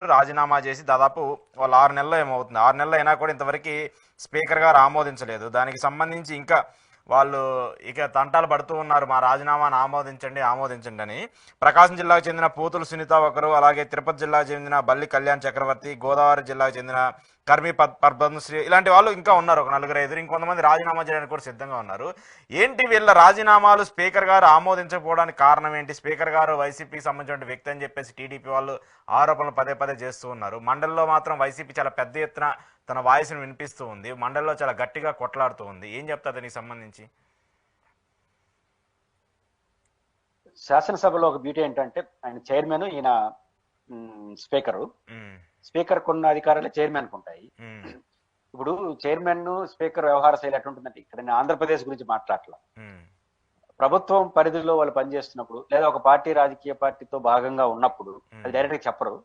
రాజీనామా చేసి దాదాపు వాళ్ళు 6 నెలలు ఏమవుతుంది. 6 నెలలు అయినా కూడా ఇంతవరకు స్పీకర్ గారు ఆమోదించలేదు. దానికి సంబంధించి ఇంకా వాళ్ళు ఇక తంటాలు పడుతూ ఉన్నారు. మా రాజీనామాను ఆమోదించండి, ఆమోదించండి అని. ప్రకాశం జిల్లాకు చెందిన పూతుల సునీత ఒకరు, అలాగే తిరుపతి జిల్లాకు చెందిన బల్లి కళ్యాణ్ చక్రవర్తి, గోదావరి జిల్లాకు చెందిన కర్మి పద్మశ్రీ, ఇలాంటి వాళ్ళు ఇంకా ఉన్నారు. ఒక 4-5. ఇంకొంతమంది రాజీనామా చేయడానికి కూడా సిద్ధంగా ఉన్నారు. ఏంటి వీళ్ళ రాజీనామాలు స్పీకర్ గారు ఆమోదించకపోవడానికి కారణం ఏంటి? స్పీకర్ గారు వైసీపీకి సంబంధించిన వ్యక్తి అని చెప్పేసి టీడీపీ వాళ్ళు ఆరోపణలు పదే పదే చేస్తూ ఉన్నారు. మండలిలో మాత్రం వైసీపీ చాలా పెద్ద ఎత్తున తన వాయిస్ను వినిపిస్తూ ఉంది. మండలిలో చాలా గట్టిగా కొట్లాడుతూ ఉంది. ఏం చెప్తా దీనికి సంబంధించి? శాసనసభలో ఒక బ్యూటీ ఏంటంటే ఆయన చైర్మన్, ఈయన స్పీకరు. స్పీకర్ కొన్న అధికారాలు చైర్మన్ కు ఉంటాయి. ఇప్పుడు చైర్మన్ స్పీకర్ వ్యవహార శైలి ఎట్లుంటుందంటే, ఇక్కడ నేను ఆంధ్రప్రదేశ్ గురించి మాట్లాడలా. ప్రభుత్వం పరిధిలో వాళ్ళు పనిచేస్తున్నప్పుడు లేదా ఒక పార్టీ రాజకీయ పార్టీతో భాగంగా ఉన్నప్పుడు అది డైరెక్ట్ గా చెప్పరు.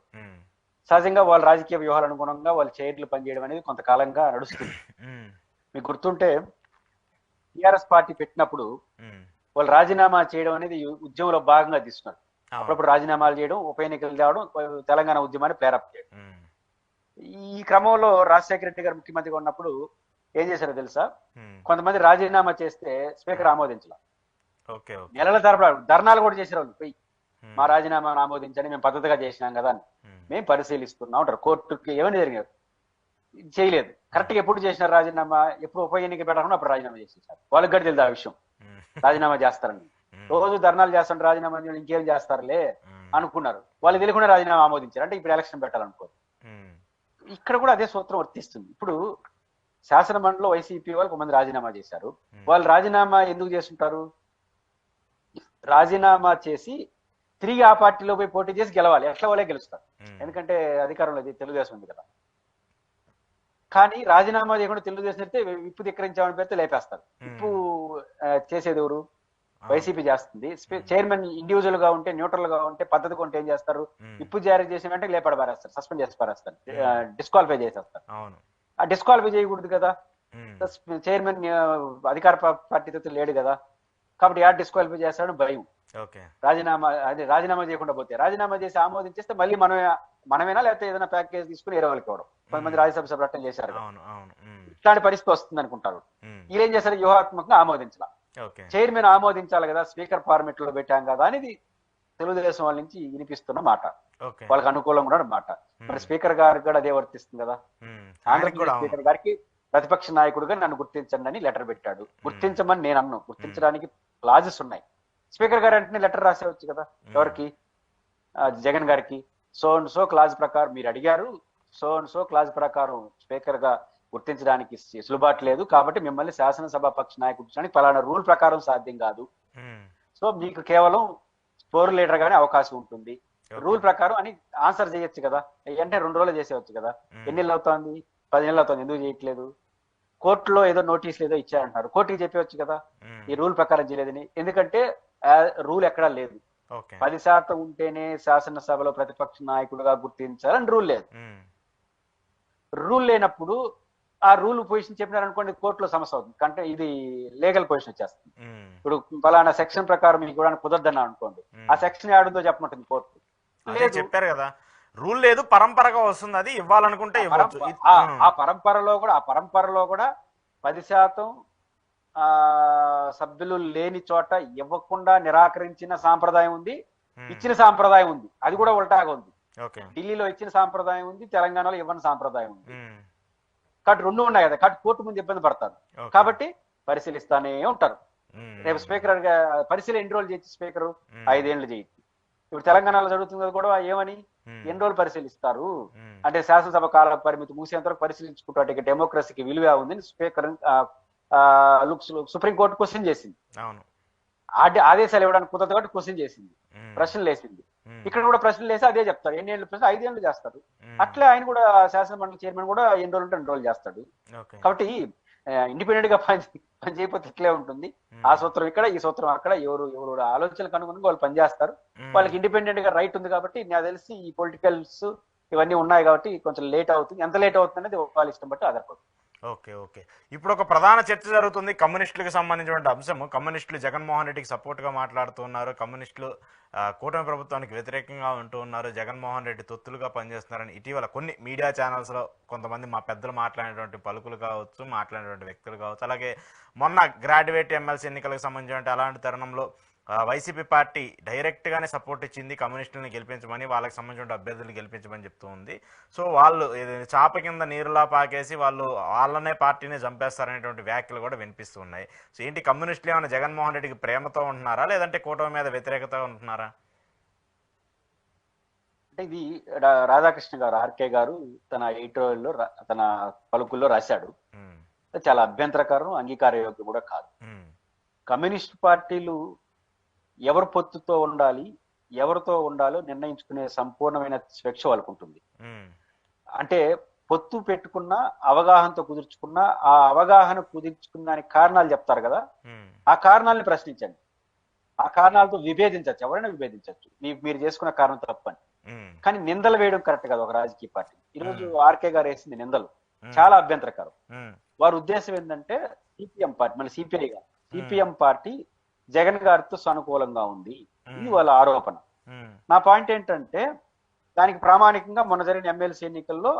సహజంగా వాళ్ళ రాజకీయ వ్యూహాల అనుగుణంగా వాళ్ళ చైర్లు పనిచేయడం అనేది కొంతకాలంగా నడుస్తుంది. మీకు గుర్తుంటే టిఆర్ఎస్ పార్టీ పెట్టినప్పుడు వాళ్ళు రాజీనామా చేయడం అనేది ఉద్యమంలో భాగంగా తీసుకున్నారు. అప్పుడప్పుడు రాజీనామాలు చేయడం, ఉప ఎన్నికలు తేవడం, తెలంగాణ ఉద్యమాన్ని ప్రేరప్ చేయడం. ఈ క్రమంలో రాజశేఖర రెడ్డి గారు ముఖ్యమంత్రిగా ఉన్నప్పుడు ఏం చేశారో తెలుసా? కొంతమంది రాజీనామా చేస్తే స్పీకర్ ఆమోదించాల. నెలల తరబడి ధర్నాలు కూడా చేశారు వాళ్ళు. పోయి మా రాజీనామాను ఆమోదించండి, మేము పద్ధతిగా చేసినాం కదా అని, మేము పరిశీలిస్తున్నాం అంటారు. కోర్టుకి ఏమని జరిగారు? చేయలేదు. కరెక్ట్ గా ఎప్పుడు చేసినారు రాజీనామా? ఎప్పుడు ఉప ఎన్నిక పెట్టకుండా అప్పుడు రాజీనామా చేసేసారు. వాళ్ళకి కూడా తెలియదు ఆ విషయం, రాజీనామా చేస్తారని. రోజు ధర్నాలు చేస్తుంటే రాజీనామా ఇంకేం చేస్తారులే అనుకున్నారు. వాళ్ళు తెలియకుండా రాజీనామా ఆమోదించారు. అంటే ఇప్పుడు ఎలక్షన్ పెట్టాలనుకో. ఇక్కడ కూడా అదే సూత్రం వర్తిస్తుంది. ఇప్పుడు శాసన మండలిలో వైసీపీ వాళ్ళు కొంతమంది రాజీనామా చేశారు. వాళ్ళు రాజీనామా ఎందుకు చేస్తుంటారు? రాజీనామా చేసి తిరిగి ఆ పార్టీలో పోయి పోటీ చేసి గెలవాలి. ఎట్లా వాళ్ళే గెలుస్తారు, ఎందుకంటే అధికారంలో తెలుగుదేశం ఉంది కదా. కానీ రాజీనామా చేయకుండా తెలుగుదేశం అయితే విప్పు ధిక్కరించామని పెడితే లేపేస్తారు. విప్పు చేసేది ఎవరు? వైసీపీ చేస్తుంది. చైర్మన్ ఇండివిజువల్ గా ఉంటే, న్యూట్రల్ గా ఉంటే, పద్ధతిగా ఉంటే ఏం చేస్తారు? విప్పు జారీ చేసిన వెంటనే లేపడ పారేస్తారు, సస్పెండ్ చేసి పారేస్తారు, డిస్క్వాలిఫై చేసేస్తారు. ఆ డిస్క్వాలిఫై చేయకూడదు కదా. చైర్మన్ అధికార పార్టీతో లేడు కదా, కాబట్టి యాడ్ డిస్క్వాలిఫై చేస్తాడు భయం. రాజీనామా చేయకుండా పోతే, రాజీనామా చేసి ఆమోదించేస్తే మళ్ళీ మనమేనా లేకపోతే ఏదైనా ప్యాకేజ్ తీసుకుని వేరే వాళ్ళకి ఇవ్వడం. కొంతమంది రాజ్యసభ సభ్యులు అట్టం చేశారు. ఇట్లాంటి పరిస్థితి వస్తుంది అనుకుంటారు. వీళ్ళేం చేశారు? వ్యూహాత్మకంగా ఆమోదించాల. చైర్మన్ ఆమోదించాలి కదా, స్పీకర్ ఫార్మెట్ లో పెట్టాం కదా అనేది తెలుగుదేశం వాళ్ళ నుంచి వినిపిస్తున్న మాట, వాళ్ళకి అనుకూలంగా ఉన్న మాట. మరి స్పీకర్ గారికి కూడా అదే వర్తిస్తుంది కదా. ఆంధ్రప్రదేశ్ స్పీకర్ గారికి ప్రతిపక్ష నాయకుడుగా నన్ను గుర్తించండి అని లెటర్ పెట్టాడు. గుర్తించమని నేను అన్నాను. గుర్తించడానికి క్లాజెస్ ఉన్నాయి. స్పీకర్ గారు అంటే లెటర్ రాసేవచ్చు కదా. ఎవరికి? జగన్ గారికి. సో అండ్ సో క్లాజ్ ప్రకారం మీరు అడిగారు, సో అండ్ సో క్లాజ్ ప్రకారం స్పీకర్ గా గుర్తించడానికి సులుబాటు లేదు, కాబట్టి మిమ్మల్ని శాసనసభ పక్ష నాయకుడు పలానా రూల్ ప్రకారం సాధ్యం కాదు. సో మీకు కేవలం ఫ్లోర్ లీడర్ గానే అవకాశం ఉంటుంది రూల్ ప్రకారం అని ఆన్సర్ చేయొచ్చు కదా. అంటే 2 రోజులు చేసేవచ్చు కదా. ఎన్ని నెలలు అవుతుంది? 10 నెలలు అవుతుంది. ఎందుకు చేయట్లేదు? కోర్టులో ఏదో నోటీసులు ఏదో ఇచ్చారంటారు, కోర్టుకి చెప్పవచ్చు కదా ఈ రూల్ ప్రకారం చేయలేదని. ఎందుకంటే రూల్ ఎక్కడా లేదు. 10% ఉంటేనే శాసనసభలో ప్రతిపక్ష నాయకుడుగా గుర్తించాలని రూల్ లేదు. రూల్ లేనప్పుడు ఆ రూల్ పొజిషన్ చెప్పినారనుకోండి, కోర్టులో సమస్య అవుతుంది. అంటే ఇది లీగల్ పొజిషన్ వచ్చేస్తుంది. ఇప్పుడు ఫలానా సెక్షన్ ప్రకారం మీకు కూడా కుదరదన్నా అనుకోండి, ఆ సెక్షన్ ఏడుందో చెప్పమంటుంది కోర్టు. చెప్పారు కదా, రూల్ లేదు, పరంపరగా వస్తుంది, అది ఇవ్వాలనుకుంటే ఆ పరంపరలో కూడా 10% సభ్యులు లేని చోట ఇవ్వకుండా నిరాకరించిన సాంప్రదాయం ఉంది, ఇచ్చిన సాంప్రదాయం ఉంది. అది కూడా ఉల్టాగా ఉంది. ఢిల్లీలో ఇచ్చిన సాంప్రదాయం ఉంది, తెలంగాణలో ఇవ్వని సాంప్రదాయం ఉంది. కాబట్టి 2 ఉన్నాయి కదా. కాబట్టి కోర్టు ముందు ఇబ్బంది పడతారు. కాబట్టి పరిశీలిస్తానే ఉంటారు. రేపు స్పీకర్ పరిశీలన ఎన్ని రోజులు చేయొచ్చు? స్పీకర్ 5 ఏళ్ళు చేయొచ్చు. ఇప్పుడు తెలంగాణలో జరుగుతుంది కూడా ఏమని, ఎన్ని రోజులు పరిశీలిస్తారు అంటే శాసనసభ కాల పరిమితి ముగిసేంత వరకు పరిశీలించుకుంటే డెమోక్రసీకి విలువ ఉంది స్పీకర్ సుప్రీంకోర్టు క్వశ్చన్ చేసింది. ఆదేశాలు ఇవ్వడానికి కుదరదు కాబట్టి క్వశ్చన్ చేసింది, ప్రశ్నలు వేసింది. ఇక్కడ కూడా ప్రశ్నలు వేసి అదే చెప్తారు. ఎన్ని ఏళ్ళు ప్రశ్న? 5 ఏళ్ళు చేస్తారు. అట్లే ఆయన కూడా శాసన మండలి చైర్మన్ కూడా ఎన్ని రోజులు అంటే 2 రోజులు చేస్తాడు. కాబట్టి ఇండిపెండెంట్ గా పని చేయకపోతే ఇట్లే ఉంటుంది. ఆ సూత్రం ఇక్కడ, ఈ సూత్రం అక్కడ, ఎవరు ఆలోచనలకు అనుగుణంగా వాళ్ళు పనిచేస్తారు. వాళ్ళకి ఇండిపెండెంట్ గా రైట్ ఉంది కాబట్టి. నాకు తెలిసి ఈ పొలిటికల్స్ ఇవన్నీ ఉన్నాయి కాబట్టి కొంచెం లేట్ అవుతుంది. ఎంత లేట్ అవుతుంది అనేది వాళ్ళ ఇష్టం బట్టి ఆధారపడుతుంది. Okay okay. ఇప్పుడు ఒక ప్రధాన చర్చ జరుగుతుంది కమ్యూనిస్టులకు సంబంధించినటువంటి అంశం. కమ్యూనిస్టులు జగన్మోహన్ రెడ్డికి సపోర్ట్గా మాట్లాడుతున్నారు. కమ్యూనిస్టులు కూటమి ప్రభుత్వానికి వ్యతిరేకంగా ఉంటూ ఉన్నారు. జగన్మోహన్ రెడ్డి తొత్తులుగా పనిచేస్తున్నారని ఇటీవల కొన్ని మీడియా ఛానల్స్లో కొంతమంది మా పెద్దలు మాట్లాడినటువంటి పలుకులు కావచ్చు, మాట్లాడినటువంటి వ్యక్తులు కావచ్చు. అలాగే మొన్న గ్రాడ్యుయేట్ ఎమ్మెల్సీ ఎన్నికలకు సంబంధించినటువంటి అలాంటి తరుణంలో వైసీపీ పార్టీ డైరెక్ట్గానే సపోర్ట్ ఇచ్చింది కమ్యూనిస్టులను గెలిపించమని, వాళ్ళకి సంబంధించిన అభ్యర్థులు గెలిపించమని చెప్తూ ఉంది. సో వాళ్ళు చాప కింద నీరులా పాకేసి వాళ్ళు వాళ్ళనే పార్టీని చంపేస్తారనేటువంటి వ్యాఖ్యలు కూడా వినిపిస్తూ ఉన్నాయి. సో ఏంటి కమ్యూనిస్టులు ఏమైనా జగన్మోహన్ రెడ్డికి ప్రేమతో ఉంటున్నారా, లేదంటే కూటమి మీద వ్యతిరేకత ఉంటున్నారా? అంటే ఇది రాధాకృష్ణ గారు, ఆర్కే గారు తన ఎడిటోరియల్లో తన పలుకుల్లో రాశాడు. ఉమ్, చాలా అభ్యంతరకరం, అంగీకారయోగ్యం కూడా కాదు. ఉమ్, కమ్యూనిస్ట్ పార్టీలు ఎవరు పొత్తుతో ఉండాలి, ఎవరితో ఉండాలో నిర్ణయించుకునే సంపూర్ణమైన స్వేచ్ఛ వాళ్ళకు ఉంటుంది. ఉమ్, అంటే పొత్తు పెట్టుకున్న, అవగాహనతో కుదుర్చుకున్న, ఆ అవగాహన కుదుర్చుకున్నానికి కారణాలు చెప్తారు కదా, ఉమ్, ఆ కారణాలని ప్రశ్నించండి. ఆ కారణాలతో విభేదించవచ్చు, ఎవరైనా విభేదించవచ్చు, మీరు చేసుకున్న కారణం తప్పని. ఉమ్, కానీ నిందలు వేయడం కరెక్ట్ కాదు ఒక రాజకీయ పార్టీ. ఈరోజు ఆర్కే గారు వేసింది నిందలు ఉమ్, చాలా అభ్యంతరకరం. ఉమ్, వారి ఉద్దేశం ఏంటంటే సిపిఎం పార్టీ, మళ్ళీ సిపిఐ గారు, సిపిఎం పార్టీ జగన్ గారితో సానుకూలంగా ఉంది, ఇది వాళ్ళ ఆరోపణ. ఉమ్, నా పాయింట్ ఏంటంటే దానికి ప్రామాణికంగా మొన్న జరిగిన ఎమ్మెల్సీ ఎన్నికల్లో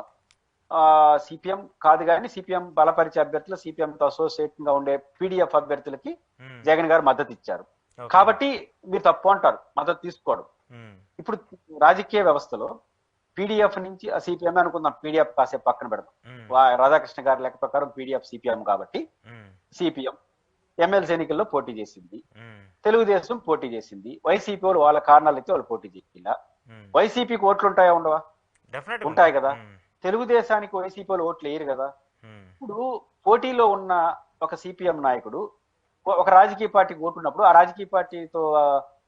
సిపిఎం కాదు కానీ సిపిఎం బలపరిచే అభ్యర్థులు, సిపిఎంతో అసోసియేట్ గా ఉండే పీడిఎఫ్ అభ్యర్థులకి ఉమ్, జగన్ గారు మద్దతు ఇచ్చారు. ఓకే. కాబట్టి మీరు తప్పు అంటారు మద్దతు తీసుకోవడం. ఉమ్, ఇప్పుడు రాజకీయ వ్యవస్థలో పీడిఎఫ్ నుంచి సిపిఎం అనుకుందాం, పీడిఎఫ్ కాసేపు పక్కన పెడదాం. ఉమ్, రాధాకృష్ణ గారి లెక్క ప్రకారం పీడిఎఫ్ సిపిఎం కాబట్టి ఉమ్, సిపిఎం ఎమ్మెల్సీ ఎన్నికల్లో పోటీ చేసింది, ఉమ్, తెలుగుదేశం పోటీ చేసింది, వైసీపీ వాళ్ళు వాళ్ళ కారణాలు అయితే వాళ్ళు పోటీ చేయాల. ఉమ్, వైసీపీకి ఓట్లు ఉంటాయా ఉండవా? డెఫినెట్గా ఉంటాయి కదా. ఉమ్, తెలుగుదేశానికి వైసీపీ వాళ్ళు ఓట్లు వేయరు కదా. ఉమ్, ఇప్పుడు పోటీలో ఉన్న ఒక సిపిఎం నాయకుడు ఒక రాజకీయ పార్టీకి ఓటు ఉన్నప్పుడు ఆ రాజకీయ పార్టీతో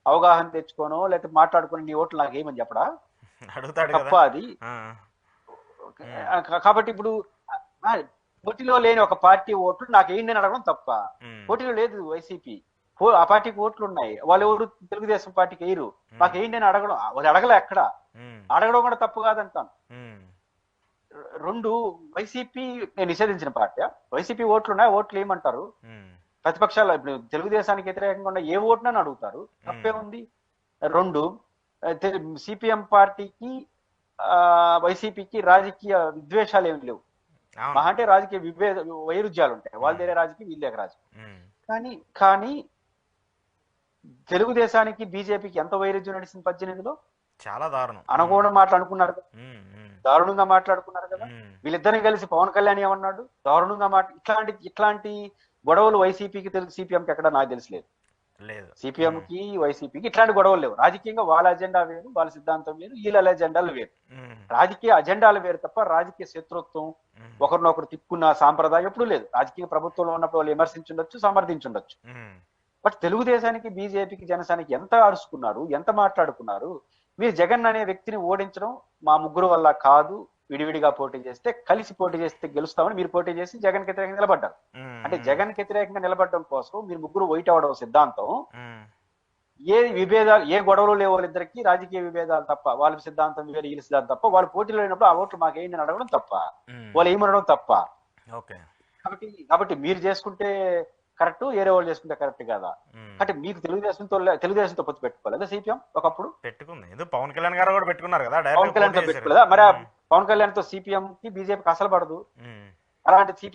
అవగాహన తెచ్చుకోనో లేకపోతే మాట్లాడుకుని నీ ఓట్లు నాకు ఏమని చెప్పడా? అడుగుతాడు తప్ప కదా. అది. ఆ, కాబట్టి ఇప్పుడు ఆ, పోటీలో లేని ఒక పార్టీ ఓట్లు నాకు ఏంటి అని అడగడం తప్ప. ఉమ్, పోటీలో లేదు వైసీపీ, ఆ పార్టీకి ఓట్లు ఉన్నాయి, వాళ్ళు ఎవరు తెలుగుదేశం పార్టీకి వేయరు, మాకు ఏంటి అని అడగడం, వాళ్ళు అడగలే ఎక్కడ, ఉమ్, అడగడం కూడా తప్పు కాదంటాను. ఉమ్, రెండు, వైసీపీ నేను నిషేధించిన పార్టీ, వైసీపీ ఓట్లు ఉన్నాయి, ఓట్లు ఏమంటారు, ఉమ్, ప్రతిపక్షాలు ఇప్పుడు తెలుగుదేశానికి వ్యతిరేకంగా ఉన్న ఏ ఓటునని అడుగుతారు, తప్పే ఉంది. రెండు, సిపిఎం పార్టీకి వైసీపీకి రాజకీయ విద్వేషాలు ఏమి లేవు. అవును. మహా అంటే రాజకీయ వైరుధ్యాలు ఉంటాయి, వాళ్ళ దగ్గర రాజకీయం వీళ్ళ దగ్గర రాజకీయం. ఉమ్, కానీ తెలుగుదేశానికి బీజేపీకి ఎంత వైరుధ్యం నడిచింది 18లో? చాలా దారుణం. అనుకోవడం మాట్లాడుకున్నారు కదా, ఉమ్, ఉమ్, దారుణంగా మాట్లాడుకున్నారు కదా. ఉమ్, వీళ్ళిద్దరిని కలిసి పవన్ కళ్యాణ్ ఏమన్నాడు, దారుణంగా ఇట్లాంటి గొడవలు వైసీపీకి తెలుసు, సిపిఎంకి ఎక్కడ నాకు తెలిసలేదు. లేదు. సిపిఎంకి వైసీపీకి ఇట్లాంటి గొడవలు లేవు. రాజకీయంగా వాళ్ళ అజెండా వేరు, వాళ్ళ సిద్ధాంతం వేరు, వీళ్ళ అజెండాలు వేరు. ఉమ్, రాజకీయ అజెండాలు వేరు తప్ప రాజకీయ శత్రుత్వం, ఉమ్, ఒకరినొకరు తిక్కున్న సాంప్రదాయం ఎప్పుడూ లేదు. రాజకీయ ప్రభుత్వంలో ఉన్నప్పుడు వాళ్ళు విమర్శించుండొచ్చు, సమర్థించుండొచ్చు. ఉమ్, బట్ తెలుగుదేశానికి బీజేపీకి జనసేనకి ఎంత అరుచుకున్నారు, ఎంత మాట్లాడుకున్నారు. మీరు జగన్ అనే వ్యక్తిని ఓడించడం మా ముగ్గురు వల్ల కాదు, విడివిడిగా పోటీ చేస్తే, కలిసి పోటీ చేస్తే గెలుస్తామని మీరు పోటీ చేసి జగన్ వ్యతిరేకంగా నిలబడ్డారు. ఉమ్, అంటే జగన్ వ్యతిరేకంగా నిలబడడం కోసం మీరు ముగ్గురు వైట్ అవడం సిద్ధాంతం. ఉమ్, ఏ విభేదాలు, ఏ గొడవలు లేవు వాళ్ళిద్దరికి, రాజకీయ విభేదాలు తప్ప, వాళ్ళ సిద్ధాంతం వేరు, వీళ్ళ సిద్ధాంతం తప్ప, వాళ్ళు పోటీలో లేనప్పుడు ఆ ఓట్లు మాకు ఏంటి అడగడం తప్ప, ఉమ్, వాళ్ళు ఏమనడం తప్ప. ఓకే. కాబట్టి మీరు చేసుకుంటే కరెక్ట్, వేరే వాళ్ళు చేసుకుంటే కరెక్ట్ కదా. ఉమ్, అంటే మీకు తెలుగుదేశంతో పొత్తు పెట్టుకోలేదా సిపిఎం ఒకప్పుడు? పెట్టుకుంది. ఏదో పవన్ కళ్యాణ్ గారు కూడా పెట్టుకున్నారు కదా, పవన్ డైరెక్ట్ కళ్యాణ్ తో పోటీ చేశారు. పెట్టుకోలేదా? మరి పవన్ కళ్యాణ్ తో సిపిఎం కి బీజేపీకి అసలు పడదు. ఉమ్, అలాంటి